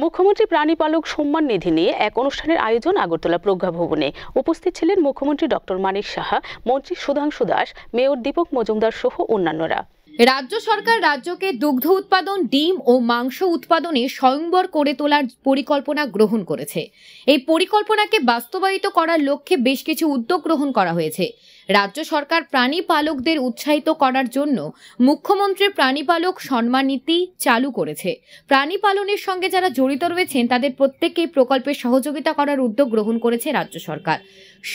মুখ্যমন্ত্রী প্রাণীপালক সম্মান নিধি নিয়ে এক অনুষ্ঠানের আয়োজন আগরতলা প্রজ্ঞা ভবনে। উপস্থিত ছিলেন মুখ্যমন্ত্রী ডক্টর মানিক সাহা, মন্ত্রী সুধাংশু দাস, মেয়র দীপক মজুমদার সহ অন্যান্যরা। রাজ্য সরকার রাজ্যকে দুগ্ধ উৎপাদন, ডিম ও মাংস উৎপাদনে স্বয়ংবর করে তোলার পরিকল্পনা গ্রহণ করেছে। এই পরিকল্পনাকে বাস্তবায়িত করার লক্ষ্যে বেশ কিছু উদ্যোগ গ্রহণ করা হয়েছে। রাজ্য সরকার প্রাণী পালকদের উৎসাহিত করার জন্য মুখ্যমন্ত্রী প্রাণীপালক সম্মান নীতি চালু করেছে। প্রাণী পালনের সঙ্গে যারা জড়িত রয়েছেন তাদের প্রত্যেককেই প্রকল্পে সহযোগিতা করার উদ্যোগ গ্রহণ করেছে রাজ্য সরকার।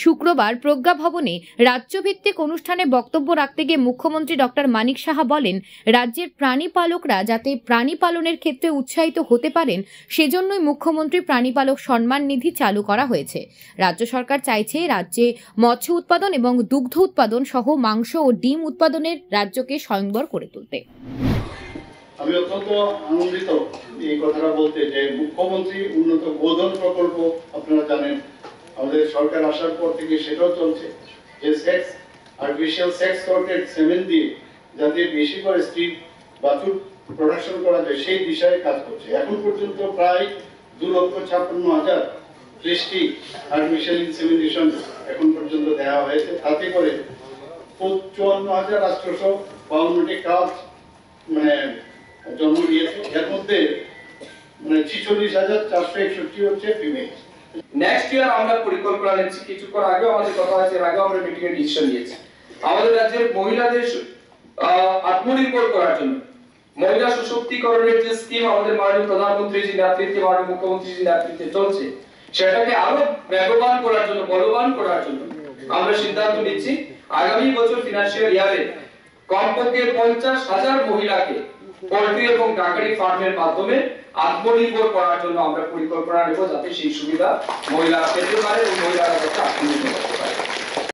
শুক্রবার প্রজ্ঞা ভবনে রাজ্যভিত্তিক অনুষ্ঠানে বক্তব্য রাখতে গিয়ে মুখ্যমন্ত্রী ডক্টর মানিক সাহা বলেন, রাজ্যের প্রাণী পালকরা যাতে প্রাণী পালনের ক্ষেত্রে উৎসাহিত হতে পারেন সেজন্যই মুখ্যমন্ত্রী প্রাণীপালক সম্মান নিধি চালু করা হয়েছে। রাজ্য সরকার চাইছে রাজ্যে মৎস্য উৎপাদন এবং দুগ্ধ উৎপাদন সহ মাংস ও ডিম উৎপাদনের রাজ্যকে স্বয়ংবর করে তুলতে। আমি অত্যন্ত আনন্দিত এই কথাটা বলতে যে মুখ্যমন্ত্রী উন্নত গোধন প্রকল্প আপনারা জানেন আমাদের সরকার আসার পর থেকে সেটাও চলছে, যে সেক্স আর্টিফিশিয়াল সেক্স সর্টেড সেমেন দিয়ে যাতে বেশি করে স্ত্রী বাছুর প্রোডাকশন করা যায় সেই বিষয়ে কাজ করছে। এখন পর্যন্ত প্রায় 2,56,000 ত্রিশটি আর্টিফিশিয়াল ইনসেমিনেশন এখন পর্যন্ত দেওয়া হয়েছে। তাতে করে 54,852টি কাজ জন্ম দিয়েছে। এর মধ্যে 46,461 হচ্ছে ফিমেল। নেক্সট ইয়ার আমরা পরিকল্পনা নিচ্ছি। কিছুক্ষণ আগে আমাদের কথা হয়েছে, এর আগে আমরা মিটিং এ ডিসিশন নিয়েছি আমাদের রাজ্যের মহিলাদের আত্মনির্ভর করার জন্য মহিলা সশক্তিকরণের যে স্কিম আমাদের মাননীয় প্রধানমন্ত্রীজির নেতৃত্বে, মাননীয় মুখ্যমন্ত্রীজির নেতৃত্বে চলছে, সেটাকে আরো বেগবান করার জন্য, বলবান করার জন্য আমরা সিদ্ধান্ত নিচ্ছি আগামী বছর ফিনান্সিয়াল ইয়ারে কমপক্ষে 50,000 মহিলাকে পোল্ট্রি এবং ডাকারি ফার্মের মাধ্যমে আত্মনির্ভর করার জন্য আমরা পরিকল্পনা নেব, যাতে সেই সুবিধা মহিলারা পেতে পারে এবং মহিলারা